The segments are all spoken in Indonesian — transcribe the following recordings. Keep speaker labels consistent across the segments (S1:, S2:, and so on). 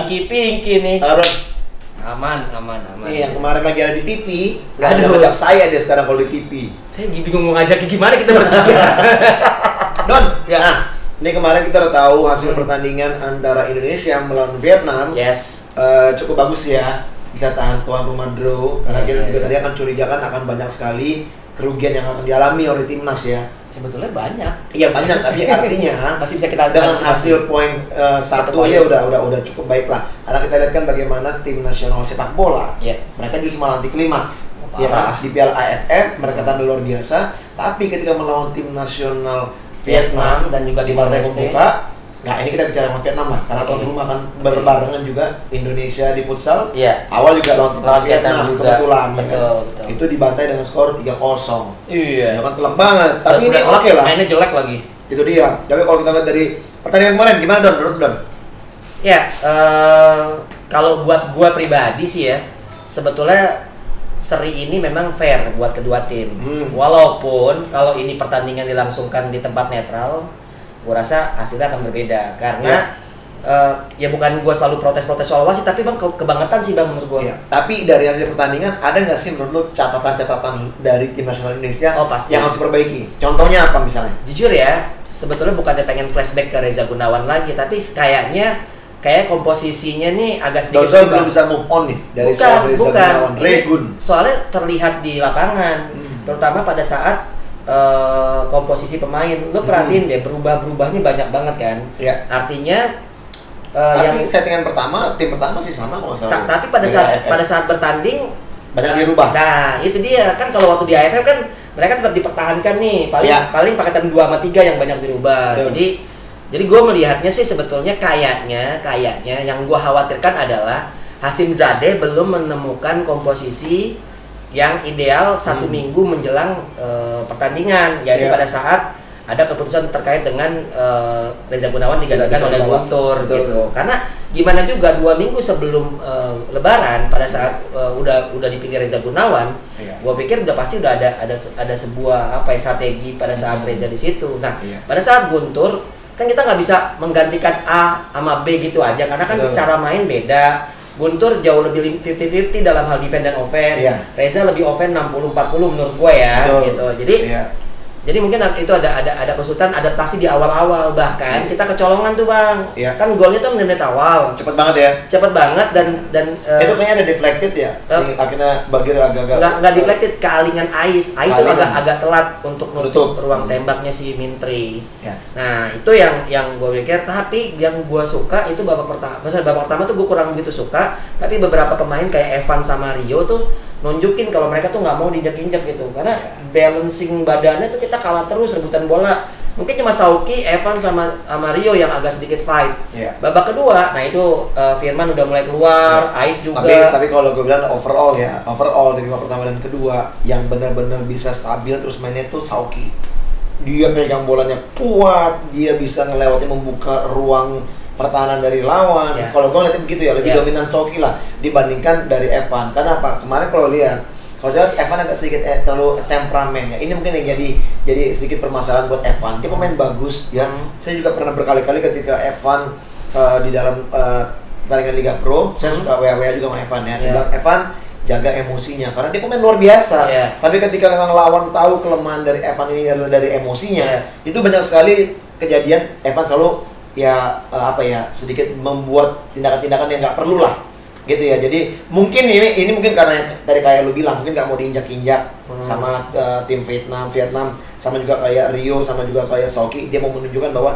S1: Pinky nih.
S2: Harus.
S1: Aman.
S2: Nih yang kemarin lagi ada di TV, nggak ada
S1: Aduh.
S2: ngajak saya dia sekarang kalau di TV.
S1: Saya bingung mau ngajak gimana kita bertiga.
S2: Don,
S1: Ya.
S2: nah ini kemarin kita udah tahu hasil pertandingan antara Indonesia melawan Vietnam.
S1: Yes.
S2: Cukup bagus ya, bisa tahan tuan rumah draw. Karena kita juga tadi akan curigakan akan banyak sekali kerugian yang akan dialami oleh timnas ya.
S1: Sebetulnya banyak.
S2: Iya banyak, tapi artinya
S1: Masih bisa kita
S2: dengan
S1: antisipasi.
S2: hasil poin satu
S1: poin.
S2: aja udah cukup baik lah. Karena kita lihat kan bagaimana tim nasional sepak bola,
S1: Iya.
S2: mereka justru malah anti klimaks.
S1: Oh,
S2: Ya
S1: parah.
S2: kan? Di Piala AFF mereka tampil luar biasa, tapi ketika melawan tim nasional Vietnam
S1: dan juga
S2: di partai
S1: Timor Leste.
S2: pembuka, nah ini kita bicara sama Vietnam lah, karena tuan
S1: Oke.
S2: rumah kan berbarengan juga Indonesia di futsal.
S1: Iya.
S2: Awal juga lawan
S1: Lawan Vietnam
S2: Vietnam
S1: juga.
S2: kebetulan ya kan?
S1: Betul.
S2: Itu dibantai dengan skor 3-0.
S1: Iya.
S2: Ya kan telak banget, tapi ini
S1: Udah
S2: oke lah.
S1: Mainnya jelek lagi.
S2: Itu dia. Tapi kalau kita lihat dari pertandingan kemarin gimana Don? Menurut Don?
S1: Ya, kalau buat gua pribadi sih ya, sebetulnya seri ini memang fair buat kedua tim. Walaupun kalau ini pertandingan dilangsungkan di tempat netral, gua rasa hasilnya akan berbeda karena ya bukan gua selalu protes-protes soal wasit, tapi bang kebangetan sih bang menurut gua.
S2: Iya. Tapi dari hasil pertandingan ada nggak sih menurut lu catatan-catatan dari tim nasional Indonesia
S1: Oh, pasti.
S2: yang harus diperbaiki? Contohnya apa misalnya?
S1: Jujur ya, sebetulnya bukannya pengen flashback ke Reza Gunawan lagi, tapi kayak komposisinya nih agak sedikit
S2: Dozo
S1: berubah.
S2: belum bisa move on nih dari soal Reza Gunawan.
S1: Ini
S2: Regun.
S1: soalnya terlihat di lapangan, terutama pada saat komposisi pemain. Lo perhatiin deh, berubahnya banyak banget kan.
S2: Iya.
S1: Artinya
S2: Tapi settingan pertama, tim pertama sih sama kalau nggak salah.
S1: tapi pada saat bertanding
S2: banyak dirubah.
S1: Nah, itu dia kan kalau waktu di AFF kan mereka tetap dipertahankan nih. Paling paketan 2 sama 3 yang banyak dirubah.
S2: Betul.
S1: Jadi gue melihatnya sih sebetulnya kayaknya yang gue khawatirkan adalah Hasim Zadeh belum menemukan komposisi yang ideal satu minggu menjelang pertandingan, yaitu
S2: Iya.
S1: pada saat ada keputusan terkait dengan Reza Gunawan digantikan oleh Guntur gitu. Karena gimana juga 2 minggu sebelum Lebaran pada saat udah dipilih Reza Gunawan, gue pikir udah pasti udah ada sebuah strategi pada saat Reza di situ. Nah, pada saat Guntur kan kita nggak bisa menggantikan A sama B gitu aja karena kan cara main beda. Guntur jauh lebih 50-50 dalam hal defense dan offense. Reza lebih offense 60-40 menurut gue ya. Gitu. Jadi mungkin itu ada kesulitan adaptasi di awal-awal, bahkan kita kecolongan tuh bang. Kan golnya tuh menit awal.
S2: Cepet banget ya.
S1: Cepet banget dan
S2: itu kayaknya ada deflected ya. Akhirnya Bagir agak-agak
S1: nggak deflected, kealingan Ais itu agak telat untuk nutup ruang
S2: Hmm.
S1: tembaknya si Mintri. Nah itu yang gue pikir. Tapi yang gue suka itu babak pertama tuh gue kurang begitu suka. Tapi beberapa pemain kayak Evan sama Rio tuh nunjukin kalau mereka tuh nggak mau diinjak-injak gitu, karena balancing badannya tuh kita kalah terus rebutan bola. Mungkin cuma Sauki, Evan sama Rio yang agak sedikit fight. Babak kedua, nah itu Firman udah mulai keluar, Ais juga.
S2: Tapi kalau gue bilang overall dari babak pertama dan kedua yang benar-benar bisa stabil terus mainnya tuh Sauki. Dia pegang bolanya kuat, dia bisa ngelewatin membuka ruang pertahanan dari lawan. Kalau gue lihatnya begitu ya, lebih dominan Sauki lah dibandingkan dari Evan. Karena apa? Kemarin kalau saya lihat Evan agak sedikit terlalu temperamen ya. Ini mungkin yang jadi sedikit permasalahan buat Evan. Dia pemain bagus ya. Saya juga pernah berkali-kali ketika Evan di dalam pertandingan Liga Pro, saya suka WA juga sama Evan ya. Saya bilang Evan jaga emosinya karena dia pemain luar biasa. Tapi ketika memang lawan tahu kelemahan dari Evan ini adalah dari emosinya, itu banyak sekali kejadian Evan selalu sedikit membuat tindakan-tindakan yang nggak perlu lah gitu ya. Jadi mungkin ini mungkin karena dari kayak lu bilang mungkin nggak mau diinjak-injak sama tim Vietnam sama juga kayak Rio sama juga kayak Sauki. Dia mau menunjukkan bahwa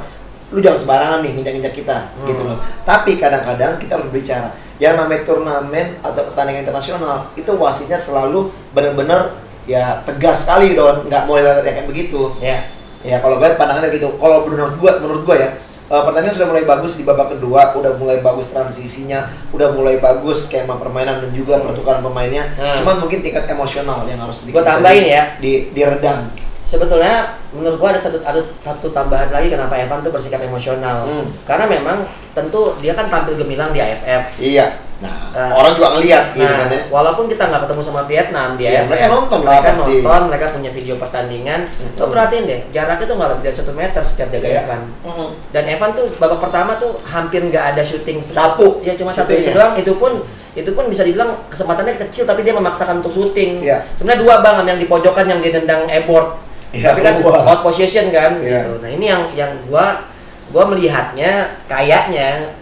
S2: lu jangan sembarangan nih injak-injak kita gitu loh. Tapi kadang-kadang kita harus berbicara yang namanya turnamen atau pertandingan internasional itu wasitnya selalu benar-benar ya tegas sekali Don, nggak boleh kayak begitu. Ya kalau gue pandangannya gitu. Kalau menurut gue ya pertandingan sudah mulai bagus di babak kedua, udah mulai bagus transisinya, udah mulai bagus skema permainan dan juga pertukaran pemainnya. Cuman mungkin tingkat emosional yang harus
S1: gue tambahin ya,
S2: diredam.
S1: Sebetulnya menurut gue ada satu tambahan lagi kenapa Evan tuh bersikap emosional. Karena memang tentu dia kan tampil gemilang di AFF.
S2: Iya. Nah, orang juga ngelihat gitu kan ya.
S1: Walaupun kita nggak ketemu sama Vietnam di AFF,
S2: mereka nonton lah
S1: mereka
S2: pasti.
S1: mereka punya video pertandingan. Lo perhatiin deh, jaraknya tuh nggak lebih dari 1 meter setiap jaga Evan. Dan Evan tuh babak pertama tuh hampir nggak ada syuting
S2: satu.
S1: Ya cuma satu itu doang. Itu pun bisa dibilang kesempatannya kecil, tapi dia memaksakan untuk syuting. Sebenarnya 2 bang, yang di pojokan yang dia dendang e-board. Tapi kan out position kan. Gitu. Nah ini yang gua melihatnya kayaknya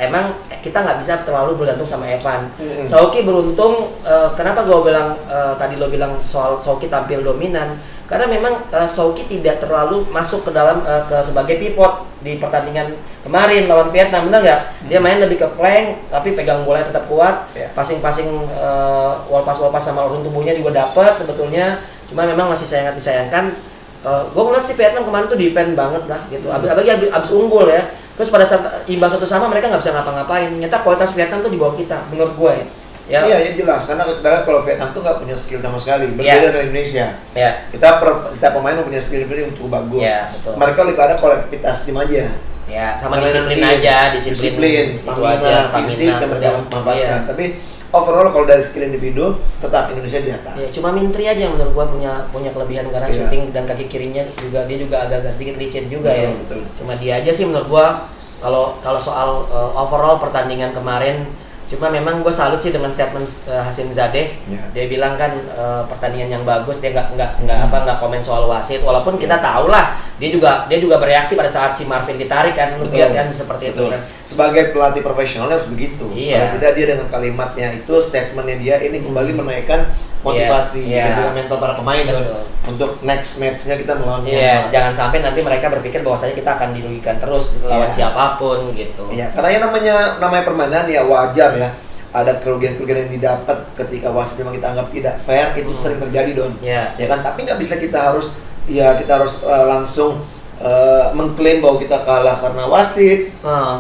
S1: emang kita nggak bisa terlalu bergantung sama Evan. Sauki beruntung, kenapa gua bilang tadi lo bilang soal Sauki tampil dominan, karena memang Sauki tidak terlalu masuk ke dalam sebagai pivot di pertandingan kemarin lawan Vietnam, benar nggak? Dia main lebih ke flank, tapi pegang bola tetap kuat, passing wall pass sama urun tubuhnya juga dapat sebetulnya. Cuma memang masih sangat disayangkan. Gue ngeliat sih Vietnam kemarin tuh defend banget lah gitu. Abis unggul ya. Terus pada saat imbang satu sama mereka nggak bisa ngapa-ngapain. Ternyata kualitas Vietnam tuh di bawah kita, menurut gue ya.
S2: Iya jelas, karena kalau Vietnam tuh nggak punya skill sama sekali, berbeda dari Indonesia. Kita setiap pemain punya skill yang cukup bagus. Mereka lebih ada kolektivitas tim aja.
S1: Ya, sama disiplin aja, disiplin,
S2: stamina, fisik yang mereka manfaatkan. Tapi overall kalau dari skill individu tetap Indonesia di atas.
S1: Ya, cuma Mintri aja yang menurut gua punya kelebihan karena shooting dan kaki kirinya juga dia juga agak sedikit licin juga ya.
S2: Betul.
S1: Cuma dia aja sih menurut gua kalau soal overall pertandingan kemarin, cuma memang gue salut sih dengan statement Hasim Zadeh. Dia bilang kan pertandingan yang bagus, dia nggak komen soal wasit, walaupun kita tahu lah dia juga bereaksi pada saat si Marvin ditarik kan, lu lihat kan seperti itu kan.
S2: Sebagai pelatih profesional harus begitu. Kalau tidak dia dengan kalimatnya itu, statementnya dia ini kembali menaikkan motivasi dan juga mental para pemain untuk next match-nya kita melawan Myanmar.
S1: Jangan sampai nanti mereka berpikir bahwasanya kita akan dirugikan terus lawan siapapun gitu.
S2: Karena yang namanya permainan ya wajar ya. Ada kerugian-kerugian yang didapat ketika wasit memang kita anggap tidak fair, itu sering terjadi Don. Ya kan, tapi nggak bisa kita harus langsung mengklaim bahwa kita kalah karena wasit,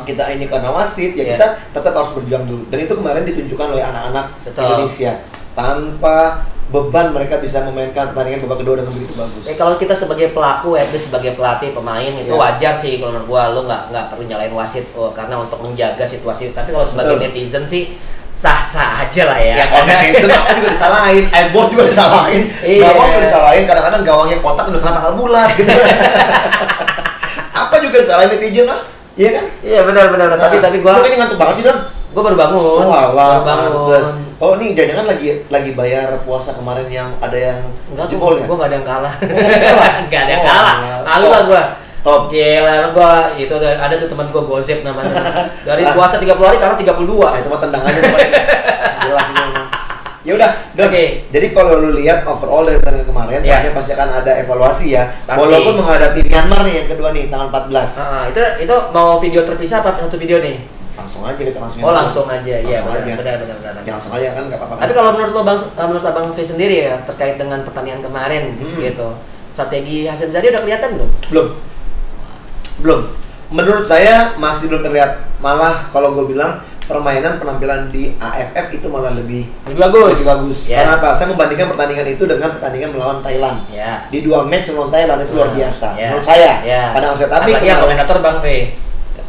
S2: kita ini karena wasit, kita tetap harus berjuang dulu. Dan itu kemarin ditunjukkan oleh anak-anak Indonesia. Tanpa beban mereka bisa memainkan pertandingan babak kedua dengan begitu bagus.
S1: Kalau kita sebagai pelaku, sebagai pelatih pemain itu wajar sih kalau menurut gua, lo nggak perlu nyalain wasit karena untuk menjaga situasi. Tapi kalau sebagai netizen sih sah-sah aja lah ya.
S2: Kalau netizen apa juga disalahin, e-board juga disalahin, gawang juga disalahin. Kadang-kadang gawangnya kotak udah kenapa hal bulat gitu. Apa juga disalahin netizen lah, iya kan?
S1: Iya benar. Tapi gua
S2: kayaknya ngantuk banget sih Don.
S1: Gue baru bangun.
S2: Oh ini jangan lagi bayar puasa kemarin yang ada yang jebol ya?
S1: Gue nggak ada yang kalah. Nggak ada yang kalah. Lalu lah gue.
S2: Top.
S1: Gila, gue itu ada tuh teman gue Gozep namanya. Dari puasa 30 hari kalah 32.
S2: Nah, itu mah tendangannya tuh. Jelas ini memang. Ya udah, jadi kalau lu lihat overall dari pertandingan kemarin, pasti akan ada evaluasi ya. Walaupun menghadapi Myanmar nih yang kedua nih tanggal 14.
S1: Itu mau video terpisah apa satu video nih?
S2: Langsung aja kita
S1: langsung aja. Iya, benar.
S2: Ya langsung aja kan nggak apa-apa.
S1: Tapi kalau menurut Abang V sendiri ya terkait dengan pertandingan kemarin gitu, strategi Hasim Zadeh udah kelihatan
S2: belum. Menurut saya masih belum terlihat. Malah kalau gue bilang permainan penampilan di AFF itu malah lebih bagus.
S1: Yes.
S2: Karena apa? Saya membandingkan pertandingan itu dengan pertandingan melawan Thailand. Di 2 match melawan Thailand itu luar biasa. Menurut saya. Pada masa tapi
S1: yang komentator Bang V.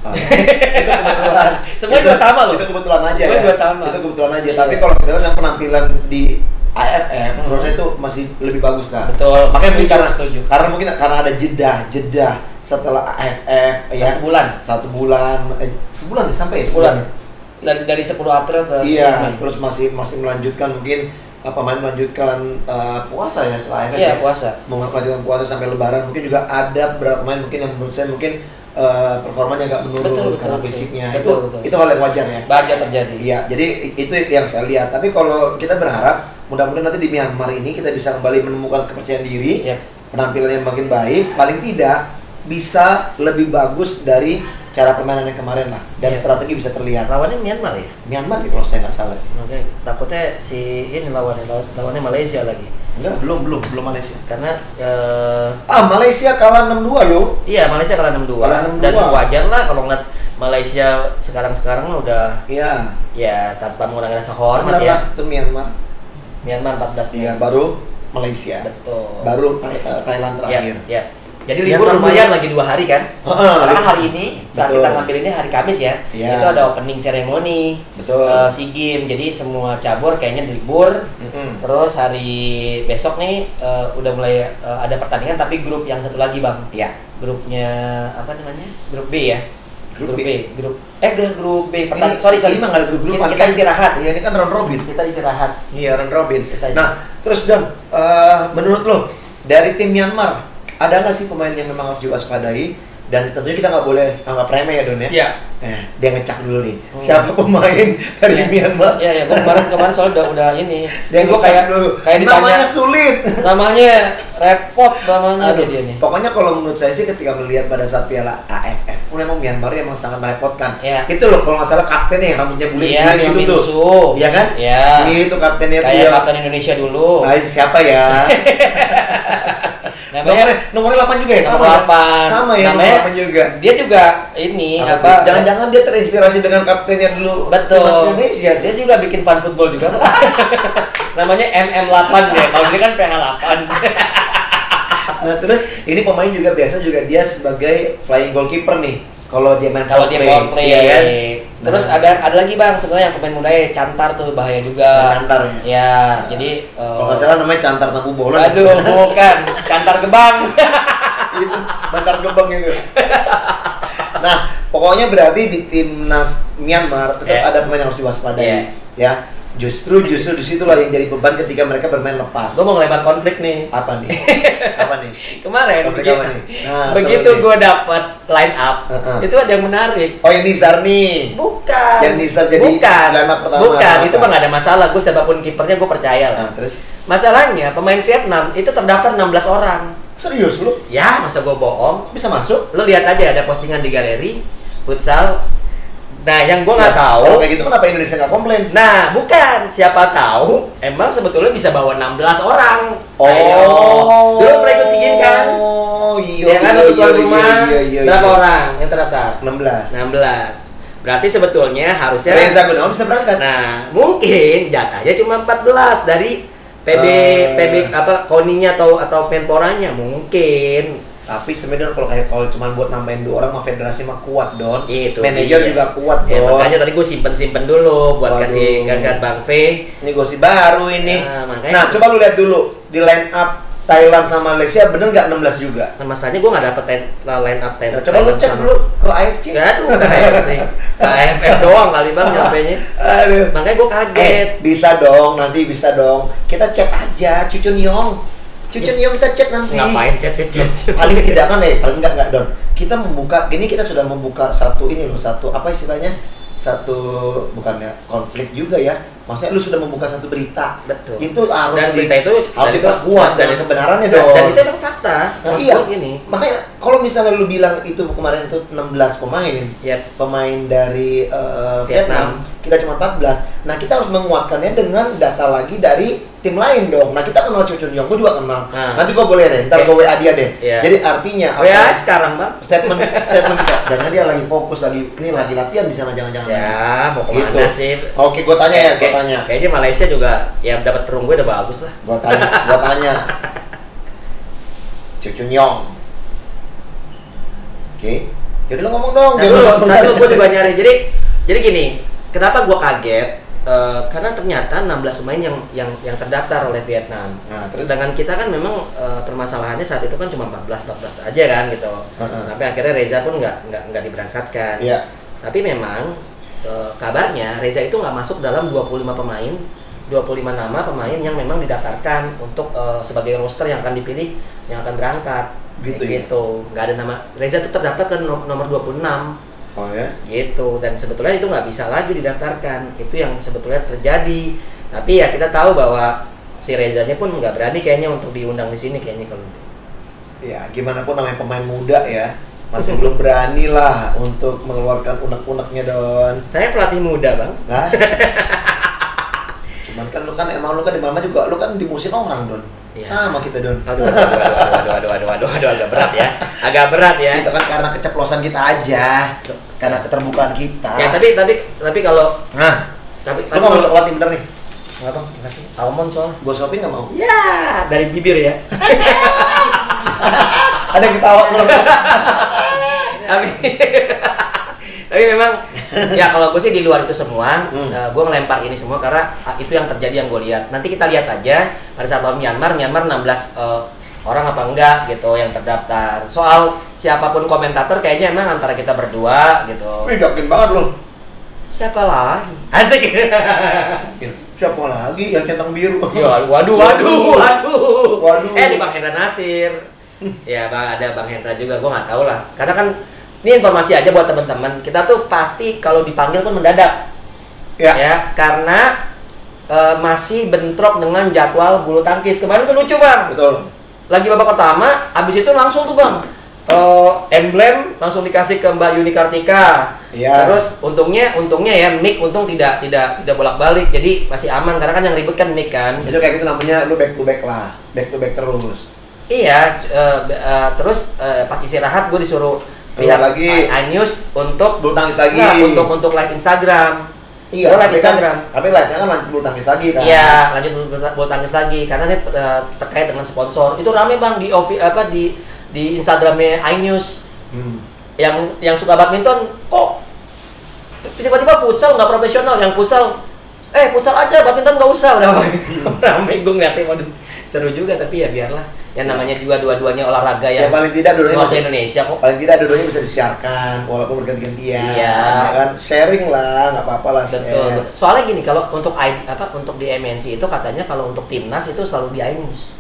S2: Itu kebetulan.
S1: Semua dua sama loh.
S2: Itu kebetulan aja. Itu kebetulan aja.
S1: Iya.
S2: Tapi kalau kita lihat yang penampilan di AFF, menurut saya itu masih lebih bagus lah.
S1: Betul.
S2: Makanya mungkin karena ada jeda setelah AFF satu bulan sampai sebulan.
S1: Dari 10 April ke 10
S2: Mei. Terus masih melanjutkan mungkin pemain melanjutkan puasa ya setelah AFF.
S1: Iya, puasa.
S2: Melanjutkan puasa sampai Lebaran. Mungkin juga ada beberapa pemain mungkin yang menurut saya performanya agak menurun karena fisiknya. Betul. Itu hal yang wajar ya.
S1: Wajar terjadi.
S2: Iya, jadi itu yang saya lihat. Tapi kalau kita berharap mudah-mudahan nanti di Myanmar ini kita bisa kembali menemukan kepercayaan diri, penampilan yang makin baik, paling tidak bisa lebih bagus dari cara permainan yang kemarin lah, dan strategi bisa terlihat.
S1: Lawannya Myanmar ya?
S2: Myanmar kalau saya nggak salah.
S1: Oke, takutnya ini lawannya Malaysia lagi.
S2: Enggak, belum Malaysia.
S1: Karena
S2: Malaysia kalah 6-2 loh.
S1: Iya, Malaysia kalah 6-2. Dan wajar lah kalau ngeliat Malaysia sekarang udah tanpa mengurangi rasa hormat ya.
S2: Itu Myanmar
S1: 14.
S2: Iya, baru Malaysia.
S1: Betul.
S2: Baru Thailand terakhir.
S1: Iya. Jadi libur lumayan lagi 2 hari kan. Karena kan hari ini saat kita ngambil ini hari Kamis ya. Itu ada opening ceremony. SEA Games. Jadi semua cabur kayaknya libur. Terus hari besok nih udah mulai ada pertandingan tapi grup yang satu lagi, Bang.
S2: Iya.
S1: Grupnya apa namanya? Grup B ya. Grup B. Grup B. Sorry.
S2: Ini mah nggak ada grup.
S1: Kita istirahat.
S2: Iya, ini kan round robin.
S1: Kita istirahat.
S2: Iya, round robin. Nah, terus Don, menurut lo dari tim Myanmar ada nggak sih pemain yang memang harus diwaspadai? Dan tentunya kita nggak boleh anggap remeh ya Don ya.
S1: Iya.
S2: Dia ngecak dulu nih. Siapa pemain dari Myanmar?
S1: Iya, gue kemarin soalnya udah ini.
S2: Dia gue kayak ditanya. Namanya sulit.
S1: Namanya repot namanya dia nih.
S2: Pokoknya kalau menurut saya sih ketika melihat pada saat Piala AFF pun emang Myanmar emang sangat merepotkan.
S1: Ya.
S2: Itu loh kalau nggak salah kaptennya yang rambutnya bulat gitu tuh. Iya kan?
S1: Iya.
S2: Itu kaptennya tuh.
S1: Kayak kapten Indonesia dulu.
S2: Nah, siapa ya? Nomornya 8 juga ya? Sama ya, nomor 8 juga.
S1: Dia juga ini apa?
S2: Jangan-jangan dia terinspirasi dengan kaptennya dulu.
S1: Betul. Indonesia. Dia juga bikin fun football juga. Namanya MM8 ya. Kalau dia kan PH8.
S2: Nah, terus ini pemain juga biasa juga dia sebagai flying goalkeeper nih. Kalau dia main power play,
S1: ya kan? Terus ada lagi Bang, sebenarnya yang pemain muda ya, Cantar tuh bahaya juga.
S2: Cantar ya.
S1: Ya, jadi
S2: kalau nggak salah namanya Cantar Tabu Bola.
S1: Aduh, bukan. Cantar Gebang.
S2: Itu Bantar Gebang itu. Nah, pokoknya berarti di timnas Myanmar tetap ada pemain yang harus diwaspadai. Ya. Justru di situlah yang jadi beban ketika mereka bermain lepas.
S1: Gue mau ngelebar konflik nih.
S2: Apa nih?
S1: Kemarin begitu gue dapet line up, itu ada yang menarik.
S2: Oh, yang Nizar nih.
S1: Bukan.
S2: Yang Nizar jadi line up pertama.
S1: Bukan, itu mah gak ada masalah. Gue siapapun kipernya gue percaya lah.
S2: Terus?
S1: Masalahnya pemain Vietnam itu terdaftar 16 orang.
S2: Serius lu?
S1: Ya, masa gue bohong.
S2: Bisa masuk?
S1: Lu lihat aja ada postingan di galeri futsal. Nah, yang gue nggak tahu.
S2: Kalau kayak gitu kenapa Indonesia nggak komplain?
S1: Nah, bukan. Siapa tahu emang sebetulnya bisa bawa 16 orang.
S2: Oh.
S1: Dulu pernah ikut SEA Games kan?
S2: Oh iya.
S1: Ya kan, tuan rumah. Berapa orang yang terdaftar?
S2: 16.
S1: Berarti sebetulnya harusnya
S2: Reza Gunawan bisa berangkat.
S1: Nah, mungkin jatahnya cuma 14 dari PB apa koninya atau menporanya mungkin.
S2: Tapi sebenarnya kalau cuma buat nambahin 2 orang mah federasi mah kuat Don.
S1: Itu
S2: manajer juga kuat Don.
S1: Ya, makanya tadi gue simpen dulu buat kasih gagat Bang V.
S2: Ini gosip baru ini.
S1: Nah,
S2: coba lu lihat dulu di line up Thailand sama Malaysia bener nggak 16 juga?
S1: Nah, masalahnya gue nggak dapet line up Thailand.
S2: Coba lu cek dulu ke AFC.
S1: Aduh, ke AFC. Ke AFF doang kali Bang nyampenya.
S2: Aduh.
S1: Makanya gue kaget.
S2: Bisa dong, nanti bisa dong. Kita cek aja Cucun Yong kita cek nanti.
S1: Ngapain cek?
S2: Paling tidak kan paling enggak Don. Kita sudah membuka satu apa istilahnya? Satu bukan ya konflik juga ya. Maksudnya lu sudah membuka satu berita.
S1: Betul.
S2: Itu harus
S1: dan berita itu
S2: harus diperkuat dan kebenarannya Don.
S1: Dan itu emang fakta.
S2: Nah, iya. Gini. Makanya kalau misalnya lu bilang itu kemarin itu 16 pemain.
S1: Yep.
S2: Pemain dari Vietnam, kita cuma 14. Nah, kita harus menguatkannya dengan data lagi dari tim lain dong. Nah, kita kenal Cucun Yong, gue juga kenal. Nanti gue boleh deh, ntar gue WA dia deh. Yeah. Jadi artinya
S1: apa? Ya sekarang Bang.
S2: Statement kita. Jangan dia lagi fokus lagi latihan di sana jangan-jangan.
S1: Ya, mau kemana gitu sih?
S2: Oke, gue tanya ya,
S1: Kayaknya Malaysia juga ya dapat perunggu udah bagus lah.
S2: Gue tanya. Cucun Yong. Oke. Jadi lo ngomong dong.
S1: Tadi gue juga nyari. Jadi gini, kenapa gue kaget? Karena ternyata 16 pemain yang terdaftar oleh Vietnam. Nah, sedangkan kita kan memang permasalahannya saat itu kan cuma 14 aja kan gitu. Sampai akhirnya Reza pun nggak diberangkatkan.
S2: Yeah.
S1: Tapi memang kabarnya Reza itu nggak masuk dalam 25 nama pemain yang memang didaftarkan untuk sebagai roster yang akan dipilih yang akan berangkat. Gitu. Nggak ada nama Reza itu terdaftar ke nomor 26.
S2: Oh ya?
S1: Gitu, dan sebetulnya itu nggak bisa lagi didaftarkan. Itu yang sebetulnya terjadi. Tapi ya kita tahu bahwa si Rezanya pun nggak berani kayaknya untuk diundang di sini kayaknya kalau.
S2: Ya, gimana pun namanya pemain muda ya, masih belum berani lah untuk mengeluarkan unek-uneknya Don.
S1: Saya pelatih muda Bang.
S2: Nah. Cuman kan lu kan di mana juga lu kan dimusin orang Don. Ya. Sama kita Don.
S1: Aduh, agak berat ya.
S2: Itu kan karena keceplosan kita aja, karena keterbukaan kita.
S1: Ya tapi kalau tapi
S2: lu mau pelatih bener nih?
S1: Enggak Bang, makasih. Almond soalnya.
S2: Gua shopping nggak mau.
S1: Ya, dari bibir ya.
S2: Ada yang ketawa belum?
S1: Tapi memang ya kalau gue sih di luar itu semua, gue ngelempar ini semua karena itu yang terjadi yang gue lihat. Nanti kita lihat aja pada saat lawan Myanmar 16 orang apa enggak gitu yang terdaftar. Soal siapapun komentator kayaknya emang antara kita berdua gitu.
S2: Wih, yakin banget loh.
S1: Siapa lagi? Asik.
S2: Siapa lagi yang centang biru?
S1: Ya, waduh. Di Bang Hendra Nasir. Ya, ada Bang Hendra juga, gue nggak tahu lah. Karena kan ini informasi aja buat teman-teman. Kita tuh pasti kalau dipanggil pun mendadak. Ya, karena masih bentrok dengan jadwal bulu tangkis. Kemarin tuh lucu, Bang.
S2: Betul.
S1: Lagi babak pertama, abis itu langsung tuh, Bang. Emblem langsung dikasih ke Mbak Yuni Kartika.
S2: Iya.
S1: Terus untungnya ya mic tidak bolak-balik. Jadi masih aman karena kan yang ribut kan mic kan.
S2: Itu kayak gitu namanya lu back to back lah. Back to back terus.
S1: Iya, terus pas istirahat gue disuruh lihat
S2: lagi
S1: iNews untuk
S2: bulu tangkis lagi.
S1: Nah, untuk live Instagram.
S2: Iya,
S1: live Instagram.
S2: Tapi live-nya kan lanjut bulu tangkis lagi kan.
S1: Iya, lanjut bulu tangkis lagi karena ini terkait dengan sponsor. Itu rame, Bang, di Instagramnya iNews. Yang suka badminton kok tiba-tiba futsal nggak profesional, yang futsal aja, badminton nggak usah, udah rame. Gue ngeliatnya, waduh seru juga, tapi ya biarlah, yang namanya juga dua-duanya olahraga yang
S2: paling tidak dua-duanya
S1: Indonesia kok.
S2: Paling tidak dua-duanya bisa disiarkan walaupun berganti-gantian.
S1: Iya.
S2: Ya kan, sharing lah, nggak apa-apa lah.
S1: Betul. Soalnya gini, kalau untuk di MNC itu katanya kalau untuk timnas itu selalu di iNews.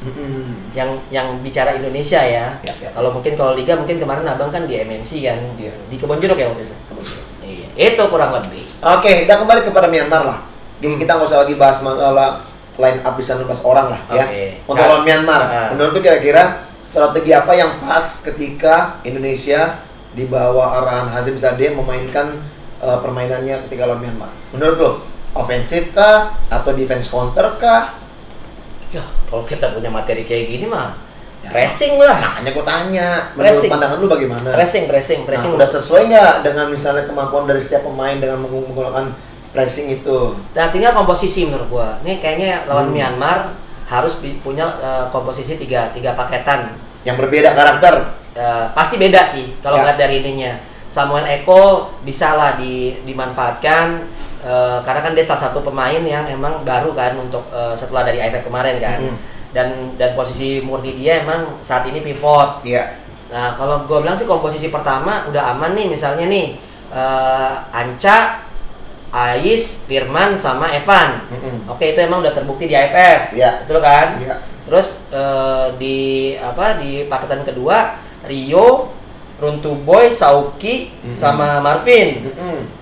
S1: Yang bicara Indonesia ya. Kalau liga mungkin kemarin Abang kan di MNC kan. Di Kebon Jeruk ya waktu itu. Iya. Itu kurang lebih.
S2: Oke, kita kembali kepada Myanmar lah. Jadi kita nggak usah lagi bahas masalah line up bisa 15 orang lah ya. Untuk lawan Myanmar, menurut tuh kira-kira strategi apa yang pas ketika Indonesia di bawah arahan Hazim Sadeh memainkan permainannya ketika lawan Myanmar? Menurut lo, ofensif kah atau defense counter kah?
S1: Ya, kalau kita punya materi kayak gini mah pressing lah.
S2: Nah, hanya gue tanya, menurut pandangan lu bagaimana?
S1: Pressing.
S2: Udah sesuai nggak dengan misalnya kemampuan dari setiap pemain dengan menggunakan pressing itu?
S1: Nah, tinggal komposisi menurut gua. Ini kayaknya lawan Myanmar harus punya komposisi tiga paketan.
S2: Yang berbeda karakter?
S1: Pasti beda sih kalau ngeliat dari ininya. Samuel Eko bisa lah dimanfaatkan karena kan dia salah satu pemain yang emang baru kan untuk setelah dari AFF kemarin kan. Dan posisi murni dia emang saat ini pivot. Nah, kalau gua bilang sih komposisi pertama udah aman nih, misalnya nih Anca, Ais, Firman sama Evan. Oke, itu emang udah terbukti di AFF. Betul kan? Terus di paketan kedua Rio, Runtu Boy, Sauki sama Marvin.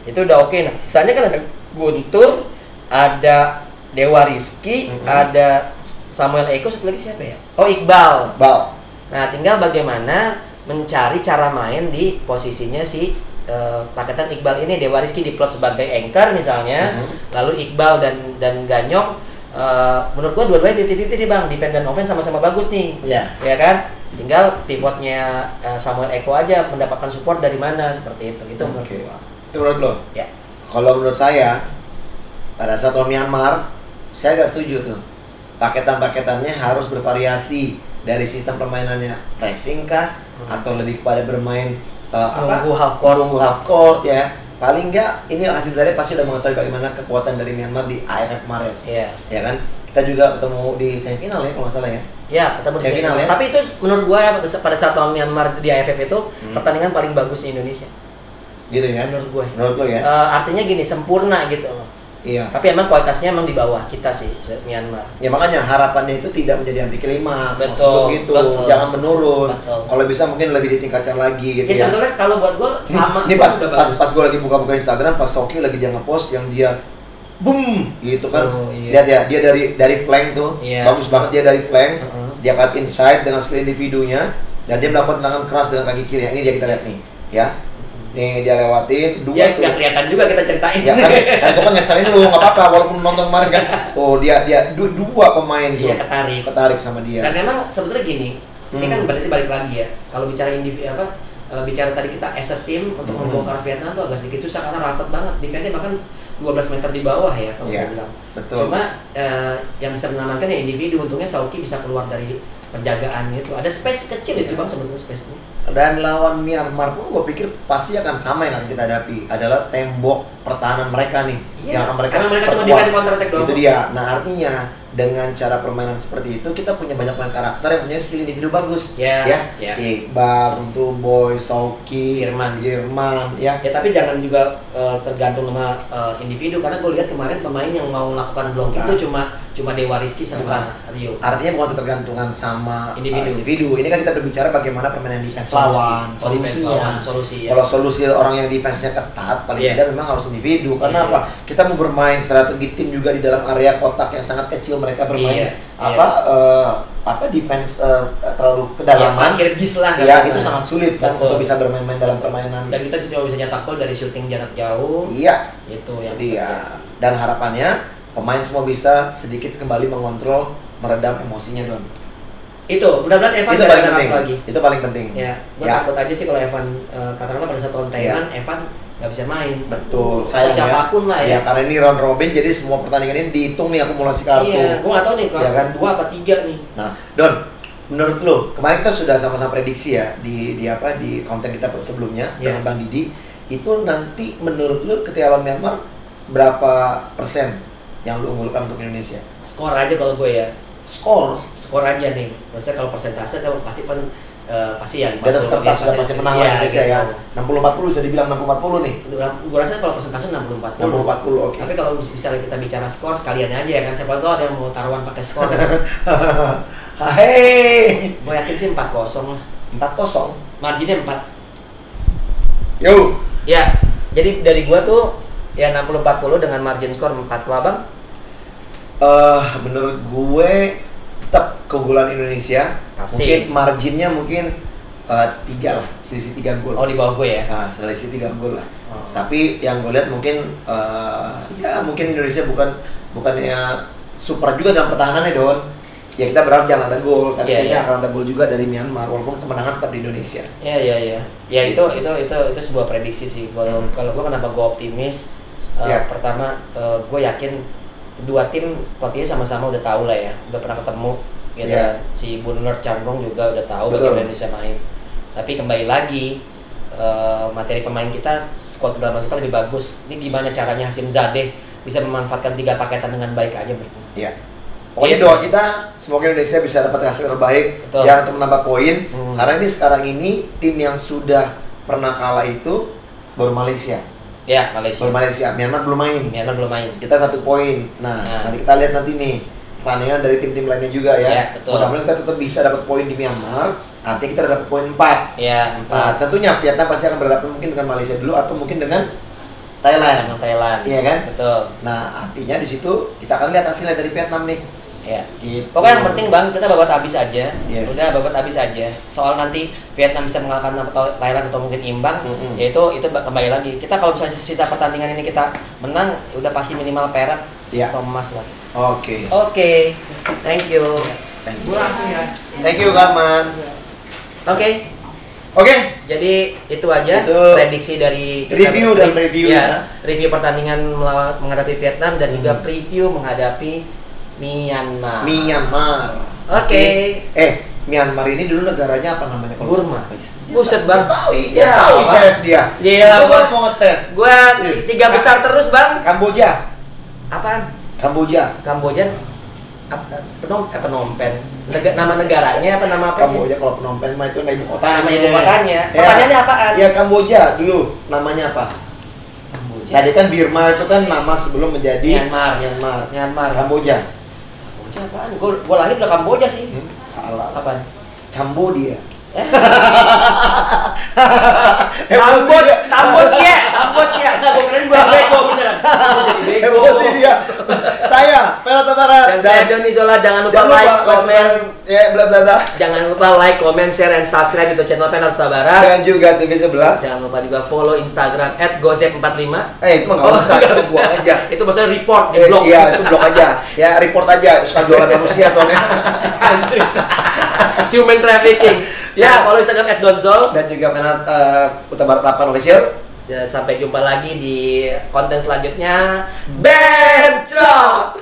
S1: Itu udah oke. Nah, sisanya kan ada Guntur, ada Dewa Rizky, ada Samuel Eko, satu lagi siapa ya? Oh, Iqbal. Nah, tinggal bagaimana mencari cara main di posisinya si paketan Iqbal ini. Dewa Rizky diplot sebagai anchor misalnya, lalu Iqbal dan Ganyong, menurut gua dua-duanya 50-50 nih, Bang. Defense dan offense sama-sama bagus nih. Ya kan? Tinggal pivotnya Samuel Eko aja mendapatkan support dari mana, seperti itu. Itu menurut gua.
S2: Itu menurut lo?
S1: Ya.
S2: Kalau menurut saya, pada saat lawan Myanmar, saya gak setuju tuh. Paketan-paketannya harus bervariasi dari sistem permainannya, pressing kah atau lebih kepada bermain
S1: nunggu half
S2: court ya. Paling enggak ini hasil dari pasti udah mengetahui bagaimana kekuatan dari Myanmar di AFF kemarin. Ya kan? Kita juga ketemu di semifinal ya kalau nggak salah ya.
S1: Ya, ketemu di semifinal ya. Tapi itu menurut gua pada saat lawan Myanmar di AFF itu pertandingan paling bagus di Indonesia.
S2: Gitu ya?
S1: Menurut gue.
S2: Menurut lo ya?
S1: Artinya gini, sempurna gitu loh.
S2: Iya.
S1: Tapi emang kualitasnya emang di bawah kita sih, Myanmar.
S2: Ya makanya harapannya itu tidak menjadi anti klimaks.
S1: Betul.
S2: Gitu. Jangan menurun. Kalau bisa mungkin lebih ditingkatkan lagi gitu ya.
S1: Sebetulnya kalau buat gue sama.
S2: Ini pas gue lagi buka-buka Instagram, pas Soki lagi dia ngepost yang dia boom gitu kan. Lihat ya, dia dari flank tuh. Bagus banget dia dari flank. Dia cut inside dengan skill individunya dan dia melakukan tendangan keras dengan kaki kiri. Ini dia kita lihat nih, ya. Nih dia lewatin dua
S1: ya,
S2: tuh.
S1: Ya kelihatan juga kita ceritain.
S2: Ya kan itu kan ngestain lu nggak apa-apa walaupun nonton kemarin kan. Tuh dia dua pemain tuh.
S1: Iya,
S2: ketarik sama dia.
S1: Dan memang sebetulnya gini, ini kan berarti balik lagi ya. Kalau bicara bicara tadi kita as a team untuk membongkar Vietnam tuh agak sedikit susah karena rapat banget. Defense-nya bahkan 12 meter di bawah ya kalau gue bilang.
S2: Betul.
S1: Cuma yang bisa mengamankan ya individu. Untungnya Sauki bisa keluar dari penjagaan itu. Ada space kecil itu bang sebetulnya space-nya.
S2: Dan lawan Myanmar pun gue pikir pasti akan sama yang akan kita hadapi, adalah tembok pertahanan mereka nih.
S1: Iya,
S2: yang
S1: karena mereka cuma defend counter attack doang.
S2: Itu dia. Nah artinya dengan cara permainan seperti itu kita punya banyak pemain karakter yang punya skill individu bagus.
S1: Ya.
S2: Iqbal, untuk Boy, Sauki, Firman, ya.
S1: Ya tapi jangan juga tergantung sama individu, karena gue lihat kemarin pemain yang mau melakukan blok itu cuma Dewa Rizky sama Rio.
S2: Artinya bukan ketergantungan sama
S1: individu.
S2: Ini kan kita berbicara bagaimana permainan defense lawan,
S1: solusi.
S2: Kalau solusi orang yang defense-nya ketat, paling tidak memang harus individu. Karena apa? Kita mau bermain strategi tim juga di dalam area kotak yang sangat kecil, mereka bermain defense terlalu kedalaman.
S1: Parkir bis lah.
S2: Ya, itu sangat sulit kan untuk bisa bermain-main dalam permainan.
S1: Dan kita cuma bisa nyetak gol dari shooting jarak jauh.
S2: Iya.
S1: Itu yang
S2: dan harapannya pemain semua bisa sedikit kembali mengontrol, meredam emosinya, Don.
S1: Itu benar-benar Evan
S2: itu paling penting lagi. Itu paling penting.
S1: Ya, gue takut aja sih kalau Evan katakanlah pada saat kontenan Evan nggak bisa main.
S2: Betul. Sayang
S1: siapapun lah ya.
S2: Karena ini round robin, jadi semua pertandingan ini dihitung nih akumulasi kartu.
S1: Iya, gue nggak tahu nih kalau
S2: kan?
S1: 2 apa 3 nih.
S2: Nah, Don, menurut lo kemarin kita sudah sama-sama prediksi ya di konten kita sebelumnya dengan Bang Didi, itu nanti menurut lo ketika lawan Myanmar berapa persen yang lu unggulkan untuk Indonesia?
S1: Skor aja kalau gue ya. Skor aja nih. Maksudnya kalau persentase kan pasti ya 50.
S2: Di atas kertas sudah pasti menang Indonesia ya. 60-40 bisa dibilang 60-40 nih.
S1: Gue rasa kalau persentase 60-40.
S2: 60-40, oke.
S1: Tapi kalau kita bicara skor sekalian aja ya kan. Siapa tahu ada yang mau taruhan pakai skor.
S2: Hei.
S1: Gue yakin sih 4-0 lah.
S2: 4-0.
S1: Marginnya 4.
S2: Yo.
S1: Ya, jadi dari gua tuh ya 60-40 dengan margin skor 4 ke Abang.
S2: Menurut gue tetap keunggulan Indonesia.
S1: Pasti.
S2: Mungkin marginnya 3 lah, selisih 3 gol.
S1: Oh, di bawah gue ya?
S2: Nah, selisih 3 gol lah. Tapi yang gue lihat mungkin mungkin Indonesia bukannya super juga dalam pertahanannya, Don. Ya kita berharap jangan ada gol, tapi akan ada gol juga dari Myanmar walaupun kemenangan tetap di Indonesia.
S1: Iya. Ya itu sebuah prediksi sih. Kalau gue kenapa gue optimis? Pertama, gue yakin kedua tim sepertinya sama-sama udah tahu lah ya, udah pernah ketemu gitu kan. Si Bunler Chandrong juga udah tahu bagaimana Indonesia main. Tapi kembali lagi materi pemain kita, skuad kedalaman kita lebih bagus. Ini gimana caranya Hasim Zadeh bisa memanfaatkan 3 paketan dengan baik aja, Bro.
S2: Iya. Pokoknya doa kita semoga Indonesia bisa dapat hasil terbaik untuk menambah poin. Karena ini sekarang ini tim yang sudah pernah kalah itu baru Malaysia.
S1: Ya, Malaysia.
S2: Myanmar belum main. Kita 1 poin. Nah, nanti kita lihat nanti nih pertandingan dari tim-tim lainnya juga ya. Mudah-mudahan kita tetap bisa dapat poin di Myanmar. Nanti kita dapat poin 4.
S1: Ya, 4.
S2: Nah, tentunya Vietnam pasti akan berhadapan mungkin dengan Malaysia dulu atau mungkin dengan Thailand. Iya kan?
S1: Betul.
S2: Nah, artinya di situ kita akan lihat hasilnya dari Vietnam nih.
S1: Ya. Gitu. Pokoknya yang penting Bang, kita babat habis aja.
S2: Udah
S1: babat habis aja. Soal nanti Vietnam bisa mengalahkan atau Thailand atau mungkin imbang, yaitu kembali lagi. Kita kalau misalnya sisa pertandingan ini kita menang, udah pasti minimal perak atau emas lah.
S2: Oke.
S1: Thank you.
S2: Thank you Karman. Oke.
S1: Jadi itu aja prediksi dari kita,
S2: review
S1: review pertandingan menghadapi Vietnam dan juga preview menghadapi Myanmar.
S2: Myanmar ini dulu negaranya apa namanya?
S1: Burma. Buset Bang.
S2: Tahu tes dia.
S1: Iya,
S2: gua mau ngetes.
S1: Gua 3 besar terus Bang.
S2: Kamboja.
S1: Apaan?
S2: Kamboja.
S1: Phnom Penh. Nama negaranya apa nama apa?
S2: Kamboja. Kalau Phnom Penh mah itu ibu kotanya.
S1: Nama ibu kotanya. Pertanyaannya apaan?
S2: Ya Kamboja dulu. Namanya apa? Tadi kan Burma itu kan nama sebelum menjadi Myanmar. Kamboja
S1: apaan? Gue lahir udah Kamboja sih.
S2: Salah.
S1: Apaan?
S2: Cambodia.
S1: Kamboja. Nah, gue keren gue bego beneran.
S2: Emosi dia. Saya Ferata Barat
S1: dan saya Doni Zola. Jangan lupa like, komen,
S2: bla bla bla.
S1: Jangan lupa like, comment, share, and subscribe YouTube channel Ferata Barat.
S2: Dan juga TV sebelah.
S1: Jangan lupa juga follow Instagram @gozep45.
S2: Itu mah nggak usah, itu buang aja.
S1: Itu maksudnya report di blog.
S2: Iya, itu blog aja. Ya report aja. Suka jualan manusia soalnya.
S1: Human trafficking. Ya, follow Instagram @donzol
S2: dan juga Ferata Barat 8 official.
S1: Ya, sampai jumpa lagi di konten selanjutnya. Bemcot.